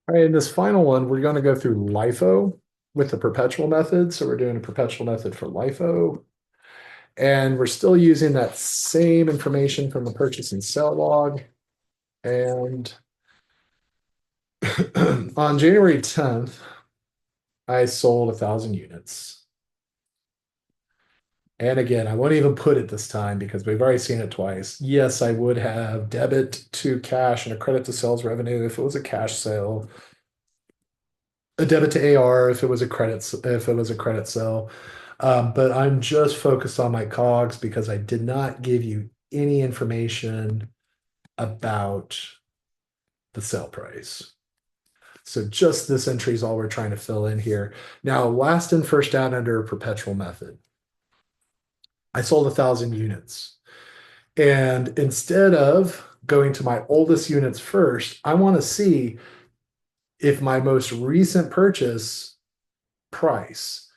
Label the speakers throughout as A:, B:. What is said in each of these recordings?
A: All right, in this final one, we're going to go through LIFO with the perpetual method. So we're doing a perpetual method for LIFO. And we're still using that same information from the purchase and sell log. And on January 10th, I sold 1,000 units. And again, I won't even put it this time because we've already seen it twice. Yes, I would have debit to cash and a credit to sales revenue if it was a cash sale, a debit to AR if it was a credit sale. But I'm just focused on my COGS because I did not give you any information about the sale price. So just this entry is all we're trying to fill in here. Now, last in, first out under a perpetual method. I sold 1,000 units. And instead of going to my oldest units first, I want to see if my most recent purchase price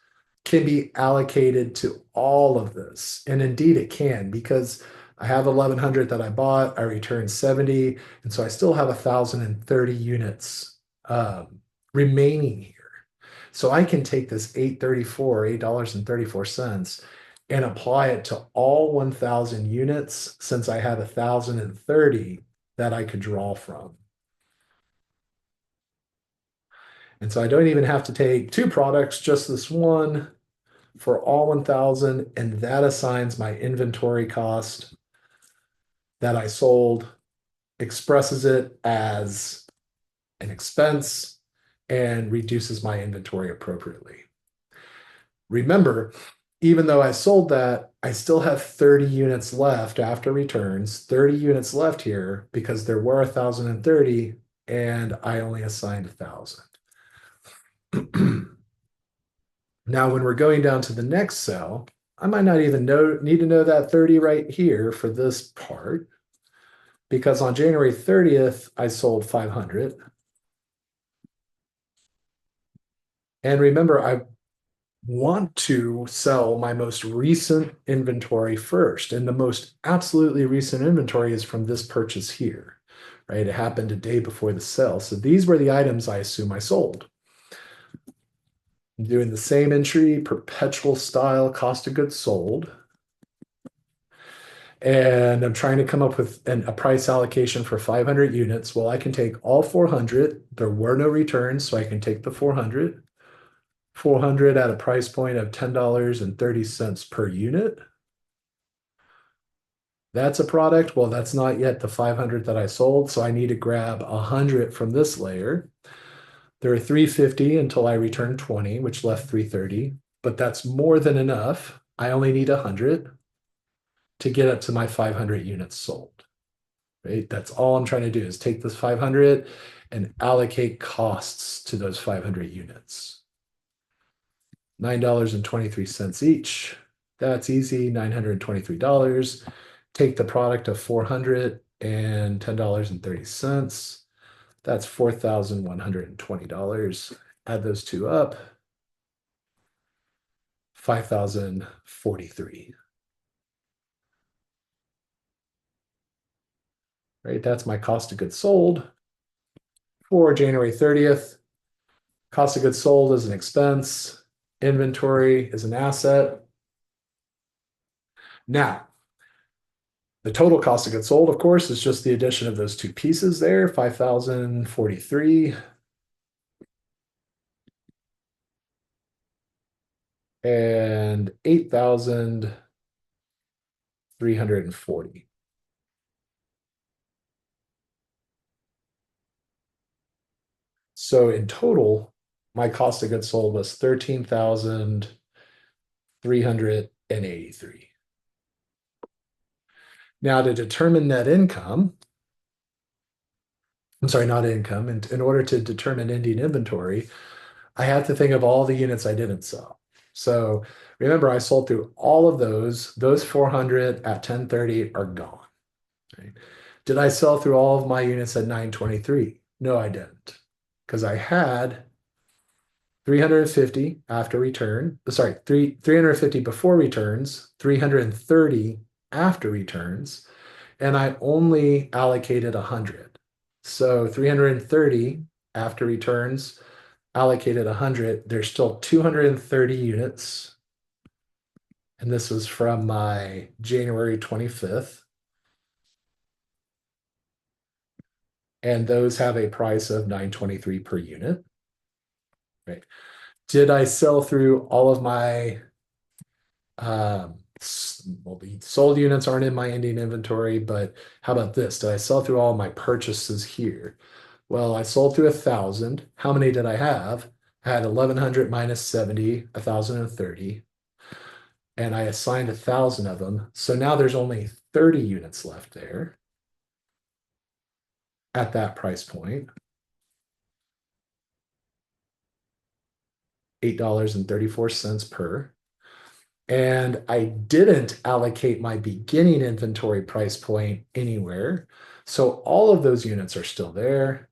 A: can be allocated to all of this. And indeed it can, because I have 1,100 that I bought, I returned 70, and so I still have 1,030 units remaining here. So I can take this 834, $8.34, and apply it to all 1,000 units since I have 1,030 that I could draw from. And so I don't even have to take two products, just this one for all 1,000, and that assigns my inventory cost that I sold, expresses it as an expense, and reduces my inventory appropriately. Remember, even though I sold that, I still have 30 units left after returns, 30 units left here because there were 1,030 and I only assigned 1,000. Now, when we're going down to the next cell, I might not even need to know that 30 right here for this part, because on January 30th, I sold 500. And remember, I want to sell my most recent inventory first. And the most absolutely recent inventory is from this purchase here, right? It happened a day before the sale. So these were the items I assume I sold. I'm doing the same entry, perpetual style cost of goods sold. And I'm trying to come up with a price allocation for 500 units. Well, I can take all 400. There were no returns, so I can take the 400. 400 at a price point of $10.30 per unit. That's a product. Well, that's not yet the 500 that I sold, so I need to grab 100 from this layer. There are 350 until I return 20, which left 330, but that's more than enough. I only need 100 to get up to my 500 units sold, right? That's all I'm trying to do is take this 500 and allocate costs to those 500 units. $9.23 each. That's easy, $923. Take the product of 400 and $10.30. That's $4,120. Add those two up, 5,043. Right? That's my cost of goods sold for January 30th. Cost of goods sold is an expense. Inventory is an asset. Now, the total cost of goods sold, of course, is just the addition of those two pieces there, 5,043 and 8,340. So in total, my cost of goods sold was 13,383. Now to determine net income, I'm sorry, not income, in order to determine ending inventory, I have to think of all the units I didn't sell. So remember, I sold through all of those. Those 400 at 1030 are gone. Right? Did I sell through all of my units at 923? No, I didn't. Because I had 350 after return, sorry, 350 before returns, 330 after returns, and I only allocated 100. So 330 after returns, allocated 100, there's still 230 units. And this was from my January 25th. And those have a price of 923 per unit. Right. Did I sell through all of my well, the sold units aren't in my ending inventory, but how about this? Did I sell through all my purchases here? Well, I sold through 1,000. How many did I have? I had 1,100 minus 70, 1,030, and I assigned 1,000 of them. So now there's only 30 units left there at that price point. $8.34 per. And I didn't allocate my beginning inventory price point anywhere. So all of those units are still there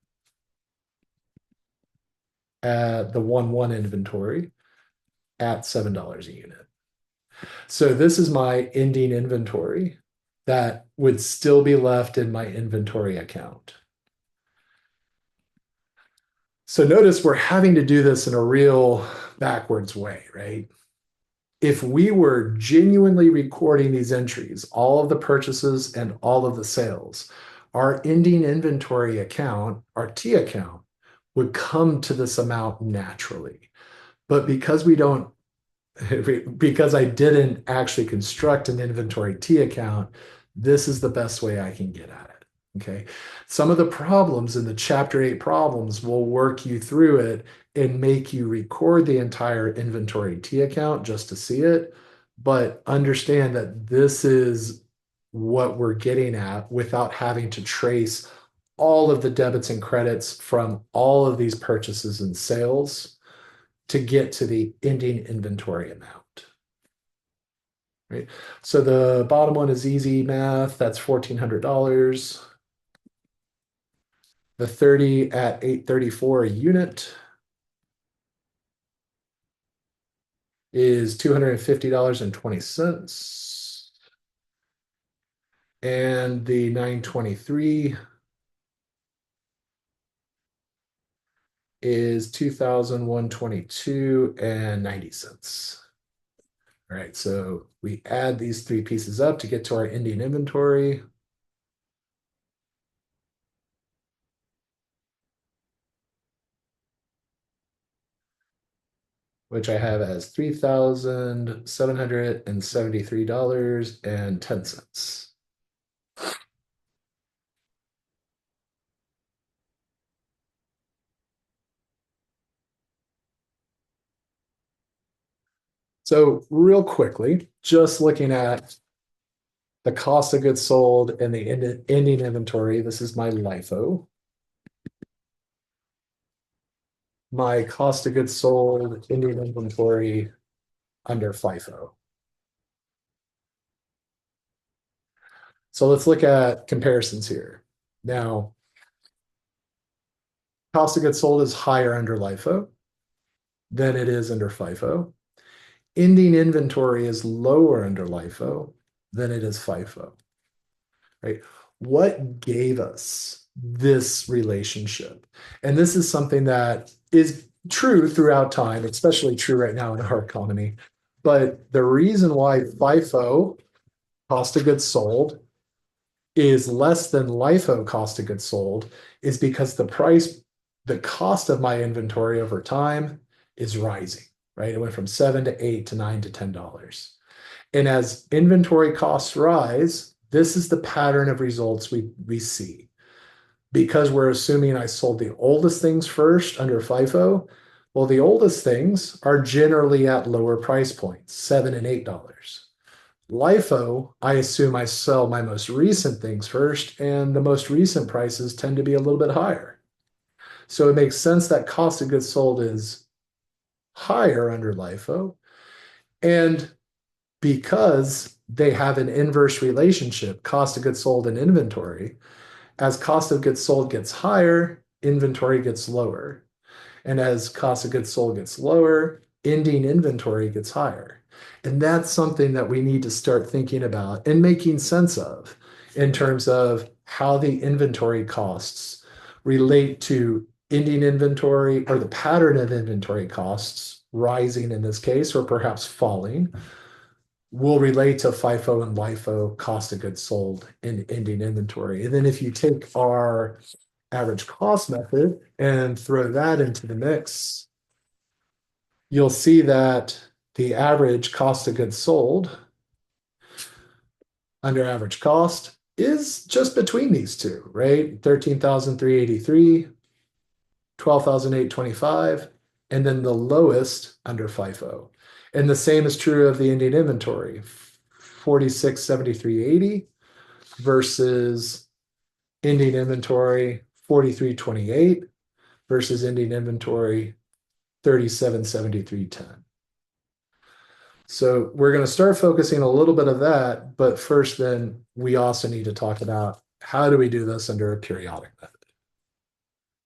A: at the 1-1 inventory at $7 a unit. So this is my ending inventory that would still be left in my inventory account. So notice we're having to do this in a real backwards way, right? If we were genuinely recording these entries, all of the purchases and all of the sales, our ending inventory account, our T account, would come to this amount naturally. But because we don't, because I didn't actually construct an inventory T account, this is the best way I can get at it. Okay. Some of the problems in the chapter 8 problems will work you through it and make you record the entire inventory T account just to see it. But understand that this is what we're getting at without having to trace all of the debits and credits from all of these purchases and sales to get to the ending inventory amount. Right. So the bottom one is easy math. That's $1,400. The 30 at 834 a unit is $250.20. And the 923 is 2,122.90 cents. All right, so we add these three pieces up to get to our ending inventory. Which I have as $3,773.10. So real quickly, just looking at the cost of goods sold and the ending inventory, this is my LIFO. My cost of goods sold, ending inventory under FIFO. So let's look at comparisons here. Now, cost of goods sold is higher under LIFO than it is under FIFO. Ending inventory is lower under LIFO than it is FIFO, right? What gave us this relationship? And this is something that is true throughout time, especially true right now in our economy. But the reason why FIFO, cost of goods sold, is less than LIFO cost of goods sold is because the cost of my inventory over time is rising, right? It went from 7 to 8 to 9 to $10. And as inventory costs rise, this is the pattern of results we see. Because we're assuming I sold the oldest things first under FIFO, well, the oldest things are generally at lower price points, $7 and $8. LIFO, I assume I sell my most recent things first, and the most recent prices tend to be a little bit higher. So it makes sense that cost of goods sold is higher under LIFO. And because they have an inverse relationship, cost of goods sold and inventory, as cost of goods sold gets higher, inventory gets lower. And as cost of goods sold gets lower, ending inventory gets higher. And that's something that we need to start thinking about and making sense of in terms of how the inventory costs relate to ending inventory or the pattern of inventory costs rising in this case, or perhaps falling, will relate to FIFO and LIFO cost of goods sold in ending inventory. And then if you take our average cost method and throw that into the mix, you'll see that the average cost of goods sold under average cost is just between these two, right? 13,383, 12,825, and then the lowest under FIFO. And the same is true of the ending inventory, 4673.80 versus ending inventory 4328 versus ending inventory 3773.10. So we're going to start focusing a little bit of that, but first then we also need to talk about how do we do this under a periodic method.